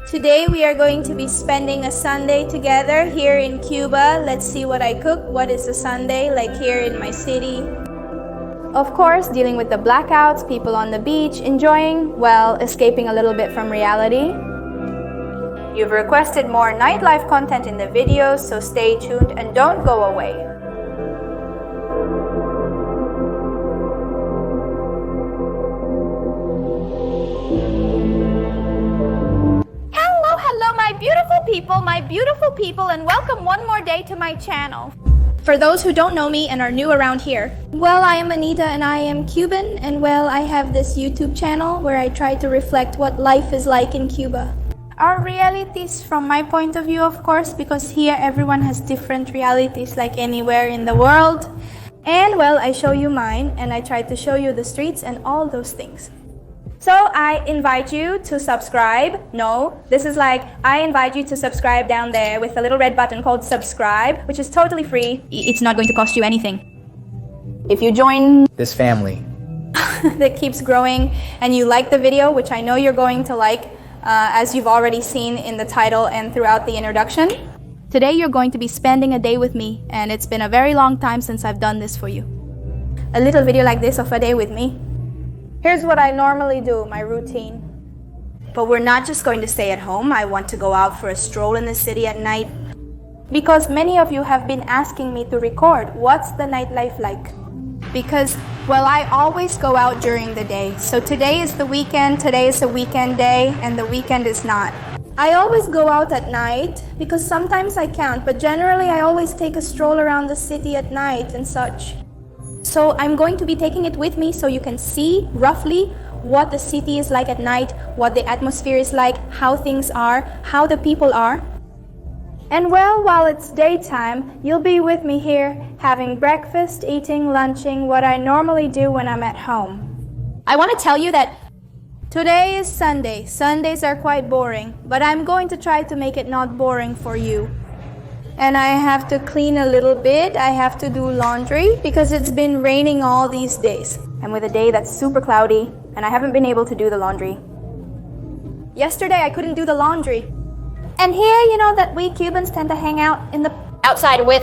Today we are going to be spending a Sunday together here in Cuba. Let's see what I cook. What is a Sunday like here in my city? Of course, dealing with the blackouts, people on the beach, enjoying, well, escaping a little bit from reality. You've requested more nightlife content in the videos, so stay tuned and don't go away. Hello, my beautiful people, and welcome one more day to my channel. For those who don't know me and are new around here, well, I am Anita and I am Cuban, and well, I have this YouTube channel where I try to reflect what life is like in Cuba. Our realities from my point of view, of course, because here everyone has different realities like anywhere in the world. And well, I show you mine and I try to show you the streets and all those things. So I invite you to subscribe. No, this is like, I invite you to subscribe down there with a little red button called subscribe, which is totally free. It's not going to cost you anything. If you join this family that keeps growing and you like the video, which I know you're going to like, as you've already seen in the title and throughout the introduction, today you're going to be spending a day with me, and it's been a very long time since I've done this for you. A little video like this of a day with me. Here's what I normally do, my routine. But we're not just going to stay at home. I want to go out for a stroll in the city at night. Because many of you have been asking me to record, what's the nightlife like? Because, well, I always go out during the day. So today is the weekend, today is a weekend day, and the weekend is not. I always go out at night, because sometimes I can't, but generally I always take a stroll around the city at night and such. So I'm going to be taking it with me so you can see roughly what the city is like at night, what the atmosphere is like, how things are, how the people are. And well, while it's daytime, you'll be with me here having breakfast, eating, lunching, what I normally do when I'm at home. I want to tell you that today is Sunday. Sundays are quite boring, but I'm going to try to make it not boring for you. And I have to clean a little bit. I have to do laundry because it's been raining all these days. And with a day that's super cloudy, and I haven't been able to do the laundry. Yesterday I couldn't do the laundry. And here, you know that we Cubans tend to hang out in the outside with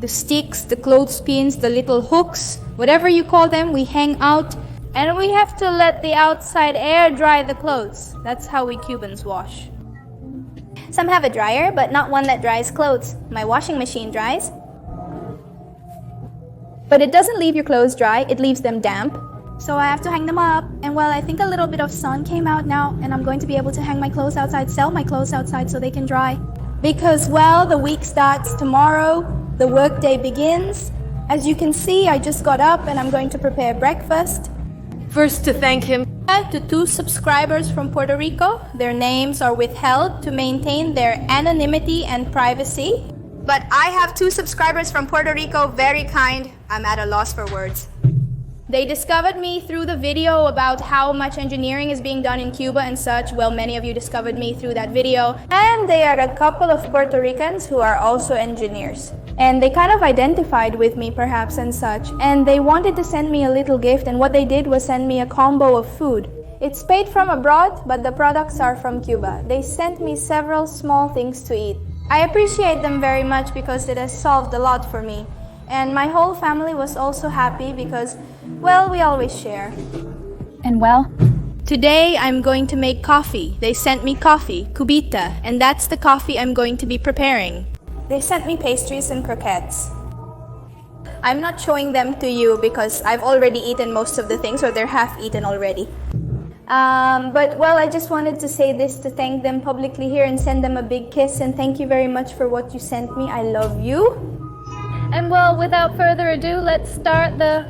the sticks, the clothespins, the little hooks, whatever you call them, we hang out. And we have to let the outside air dry the clothes. That's how we Cubans wash. Some have a dryer, but not one that dries clothes. My washing machine dries. But it doesn't leave your clothes dry, it leaves them damp. So I have to hang them up. And well, I think a little bit of sun came out now, and I'm going to be able to hang my clothes outside, sell my clothes outside so they can dry. Because, well, the week starts tomorrow, the workday begins. As you can see, I just got up and I'm going to prepare breakfast. First, to thank him. To 2 subscribers from Puerto Rico. Their names are withheld to maintain their anonymity and privacy. But I have 2 subscribers from Puerto Rico, very kind. I'm at a loss for words. They discovered me through the video about how much engineering is being done in Cuba and such. Well, many of you discovered me through that video. And they are a couple of Puerto Ricans who are also engineers. And they kind of identified with me perhaps and such. And they wanted to send me a little gift, and what they did was send me a combo of food. It's paid from abroad, but the products are from Cuba. They sent me several small things to eat. I appreciate them very much because it has solved a lot for me. And my whole family was also happy because, well, we always share. And well, today I'm going to make coffee. They sent me coffee, cubita, and that's the coffee I'm going to be preparing. They sent me pastries and croquettes. I'm not showing them to you because I've already eaten most of the things, or they're half eaten already. But well, I just wanted to say this to thank them publicly here and send them a big kiss, and thank you very much for what you sent me. I love you. And well, without further ado, let's start the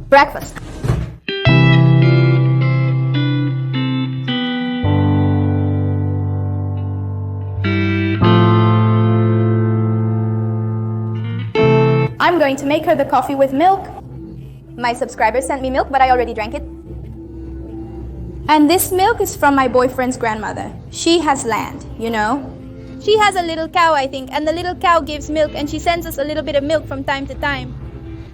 breakfast. I'm going to make her the coffee with milk. My subscribers sent me milk, but I already drank it. And this milk is from my boyfriend's grandmother. She has land, you know. She has a little cow, I think, and the little cow gives milk, and she sends us a little bit of milk from time to time.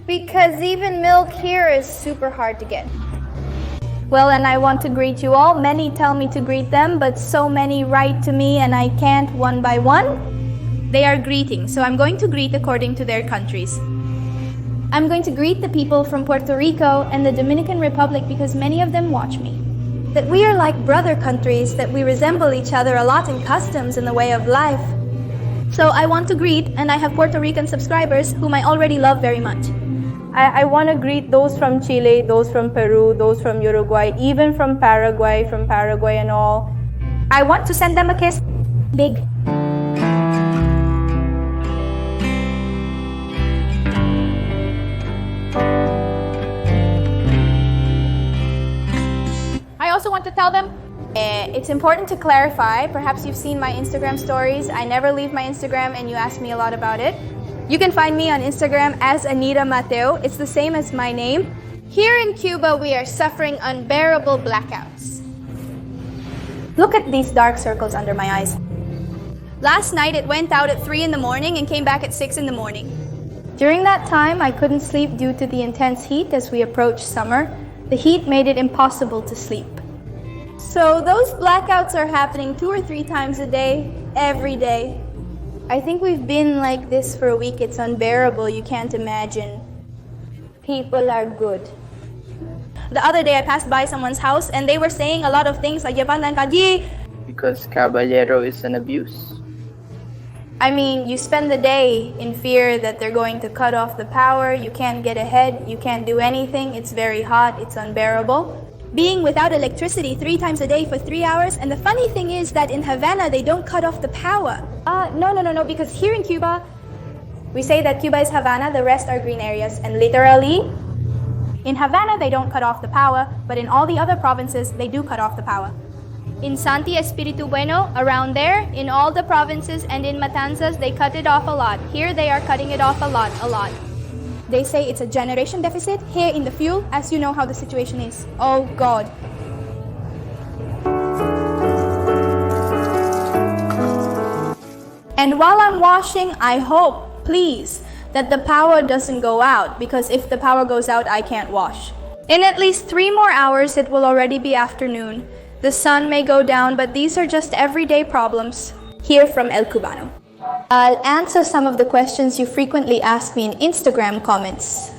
Because even milk here is super hard to get. Well, and I want to greet you all. Many tell me to greet them, but so many write to me and I can't one by one. They are greeting, so I'm going to greet according to their countries. I'm going to greet the people from Puerto Rico and the Dominican Republic because many of them watch me. That we are like brother countries, that we resemble each other a lot in customs and the way of life. So I want to greet, and I have Puerto Rican subscribers whom I already love very much. I want to greet those from Chile, those from Peru, those from Uruguay, even from Paraguay and all. I want to send them a kiss. Big. I also want to tell them it's important to clarify. Perhaps you've seen my Instagram stories. I never leave my Instagram and you ask me a lot about it. You can find me on Instagram as Anita Mateo. It's the same as my name. Here in Cuba, we are suffering unbearable blackouts. Look at these dark circles under my eyes. Last night, it went out at 3 in the morning and came back at 6 in the morning. During that time, I couldn't sleep due to the intense heat as we approach summer. The heat made it impossible to sleep. So those blackouts are happening 2 or 3 times a day, every day. I think we've been like this for a week. It's unbearable. You can't imagine. People are good. The other day I passed by someone's house and they were saying a lot of things like Yapan lang kaji. Because caballero is an abuse. I mean, you spend the day in fear that they're going to cut off the power. You can't get ahead. You can't do anything. It's very hot. It's unbearable. Being without electricity 3 times a day for 3 hours. And the funny thing is that in Havana, they don't cut off the power. No, because here in Cuba, we say that Cuba is Havana, the rest are green areas. And literally, in Havana, they don't cut off the power, but in all the other provinces, they do cut off the power. In Santi Espiritu Bueno, around there, in all the provinces and in Matanzas, they cut it off a lot. Here, they are cutting it off a lot. They say it's a generation deficit. Here in the fuel, as you know how the situation is. Oh God. And while I'm washing, I hope, please, that the power doesn't go out, because if the power goes out, I can't wash. In at least 3 more hours, it will already be afternoon. The sun may go down, but these are just everyday problems. Here from El Cubano. I'll answer some of the questions you frequently ask me in Instagram comments.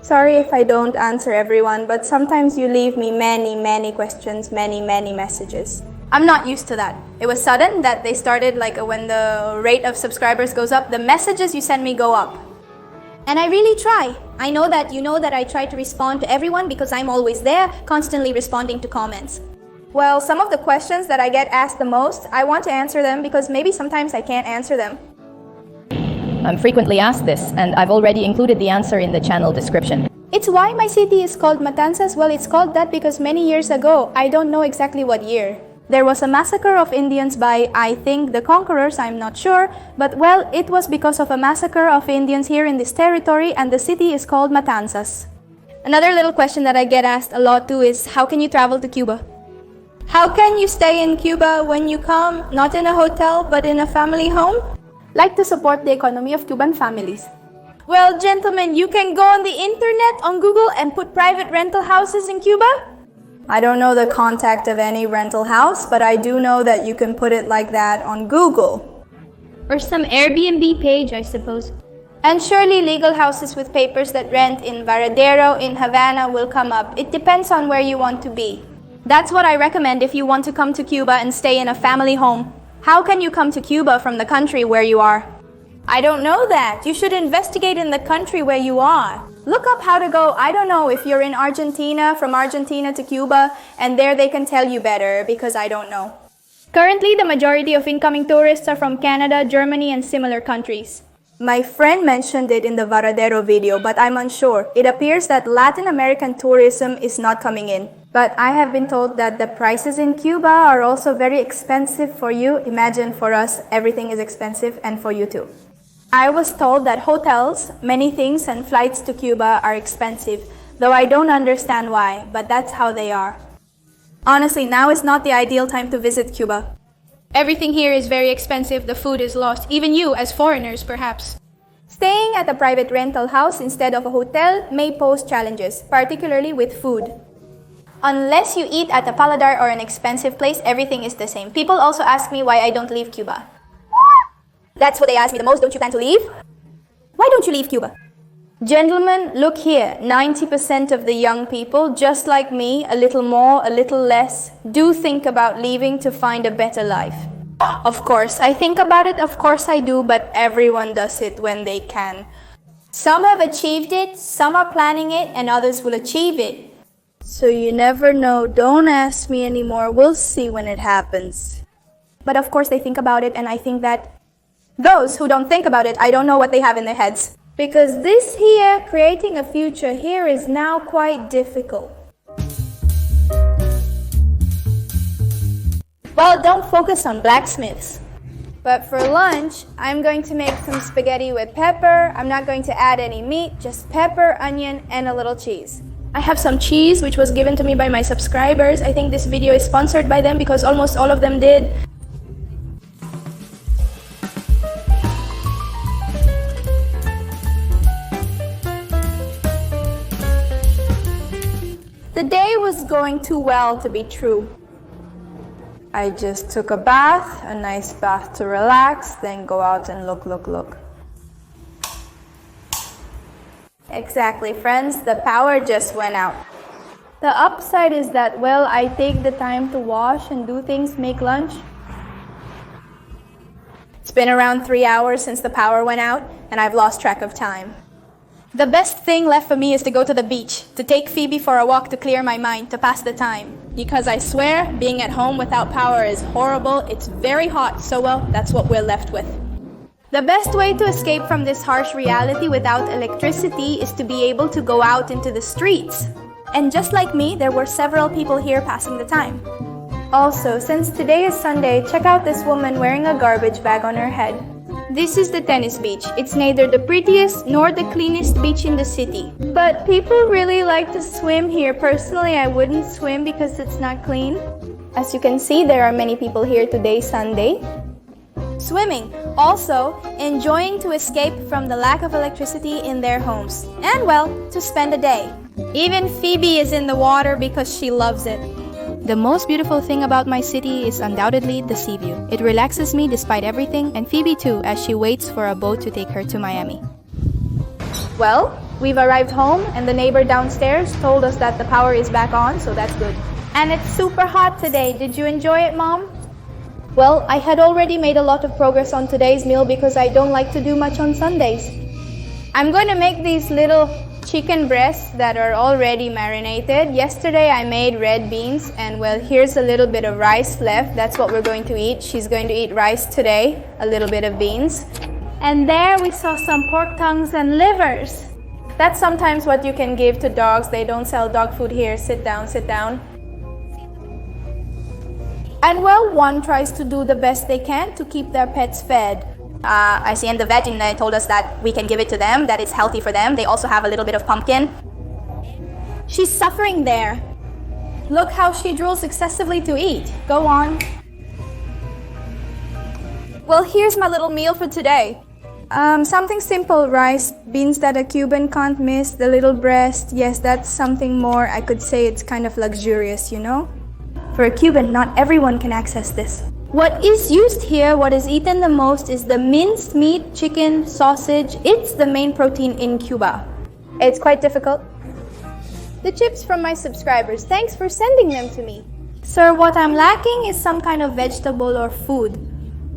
Sorry if I don't answer everyone, but sometimes you leave me many questions, many messages. I'm not used to that. It was sudden that they started like when the rate of subscribers goes up, the messages you send me go up. And I really try. I know that you know that I try to respond to everyone because I'm always there, constantly responding to comments. Well, some of the questions that I get asked the most, I want to answer them because maybe sometimes I can't answer them. I'm frequently asked this, and I've already included the answer in the channel description. It's why my city is called Matanzas. Well, it's called that because many years ago, I don't know exactly what year, there was a massacre of Indians by, I think, the conquerors, I'm not sure, but well, it was because of a massacre of Indians here in this territory, and the city is called Matanzas. Another little question that I get asked a lot too is, how can you travel to Cuba? How can you stay in Cuba when you come, not in a hotel, but in a family home? Like to support the economy of Cuban families. Well, gentlemen, you can go on the internet, on Google, and put private rental houses in Cuba. I don't know the contact of any rental house, but I do know that you can put it like that on Google. Or some Airbnb page, I suppose. And surely legal houses with papers that rent in Varadero, in Havana will come up. It depends on where you want to be. That's what I recommend if you want to come to Cuba and stay in a family home. How can you come to Cuba from the country where you are? I don't know that. You should investigate in the country where you are. Look up how to go, I don't know, if you're in Argentina, from Argentina to Cuba, and there they can tell you better because I don't know. Currently, the majority of incoming tourists are from Canada, Germany, and similar countries. My friend mentioned it in the Varadero video, but I'm unsure. It appears that Latin American tourism is not coming in. But I have been told that the prices in Cuba are also very expensive for you. Imagine for us, everything is expensive, and for you too. I was told that hotels, many things, and flights to Cuba are expensive, though I don't understand why, but that's how they are. Honestly, now is not the ideal time to visit Cuba. Everything here is very expensive, the food is lost, even you as foreigners perhaps. Staying at a private rental house instead of a hotel may pose challenges, particularly with food. Unless you eat at a Paladar or an expensive place, everything is the same. People also ask me why I don't leave Cuba. That's what they ask me the most. Don't you plan to leave? Why don't you leave Cuba? Gentlemen, look here. 90% of the young people, just like me, a little more, a little less, do think about leaving to find a better life. Of course, I think about it, of course I do, but everyone does it when they can. Some have achieved it, some are planning it, and others will achieve it. So you never know. Don't ask me anymore. We'll see when it happens. But of course they think about it, and I think that those who don't think about it, I don't know what they have in their heads. Because this here, creating a future here, is now quite difficult. Well, don't focus on blacksmiths. But for lunch, I'm going to make some spaghetti with pepper. I'm not going to add any meat, just pepper, onion, and a little cheese. I have some cheese, which was given to me by my subscribers. I think this video is sponsored by them because almost all of them did. The day was going too well to be true. I just took a bath, a nice bath to relax, then go out and look. Exactly, friends, the power just went out. The upside is that, well, I take the time to wash and do things, make lunch. It's been around 3 hours since the power went out, and I've lost track of time. The best thing left for me is to go to the beach, to take Phoebe for a walk to clear my mind, to pass the time. Because I swear, being at home without power is horrible, it's very hot, so well, that's what we're left with. The best way to escape from this harsh reality without electricity is to be able to go out into the streets. And just like me, there were several people here passing the time. Also, since today is Sunday, check out this woman wearing a garbage bag on her head. This is the tennis beach. It's neither the prettiest nor the cleanest beach in the city. But people really like to swim here. Personally, I wouldn't swim because it's not clean. As you can see, there are many people here today, Sunday. Swimming. Also, enjoying to escape from the lack of electricity in their homes. And well, to spend a day. Even Phoebe is in the water because she loves it. The most beautiful thing about my city is undoubtedly the sea view. It relaxes me despite everything, and Phoebe too, as she waits for a boat to take her to Miami. Well, we've arrived home, and the neighbor downstairs told us that the power is back on, so that's good. And it's super hot today. Did you enjoy it, Mom? Well, I had already made a lot of progress on today's meal because I don't like to do much on Sundays. I'm going to make these little chicken breasts that are already marinated. Yesterday I made red beans, and well, here's a little bit of rice left. That's what we're going to eat. She's going to eat rice today, a little bit of beans. And there we saw some pork tongues and livers. That's sometimes what you can give to dogs. They don't sell dog food here. Sit down, sit down. And well, one tries to do the best they can to keep their pets fed. I see in the vet, and they told us that we can give it to them, that it's healthy for them. They also have a little bit of pumpkin. She's suffering there. Look how she drools excessively to eat. Go on. Well, here's my little meal for today. Something simple, rice, beans that a Cuban can't miss, the little breast. Yes, that's something more. I could say it's kind of luxurious, you know? For a Cuban, not everyone can access this. What is used here, what is eaten the most, is the minced meat, chicken, sausage. It's the main protein in Cuba. It's quite difficult. The chips from my subscribers, thanks for sending them to me. Sir, what I'm lacking is some kind of vegetable or food.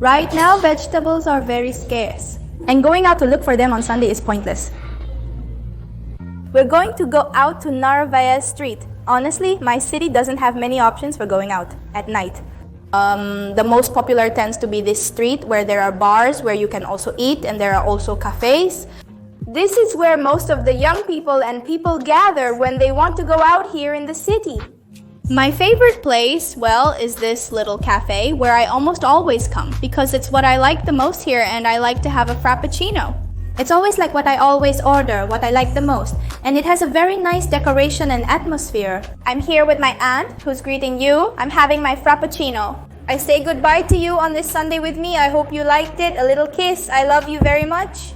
Right now, vegetables are very scarce. And going out to look for them on Sunday is pointless. We're going to go out to Narvaez Street. Honestly, my city doesn't have many options for going out at night. The most popular tends to be this street where there are bars where you can also eat, and there are also cafes. This is where most of the young people and people gather when they want to go out here in the city. My favorite place, well, is this little cafe where I almost always come because it's what I like the most here, and I like to have a frappuccino. It's always like what I always order, what I like the most, and it has a very nice decoration and atmosphere. I'm here with my aunt who's greeting you. I'm having my frappuccino. I say goodbye to you on this Sunday with me. I hope you liked it. A little kiss. I love you very much.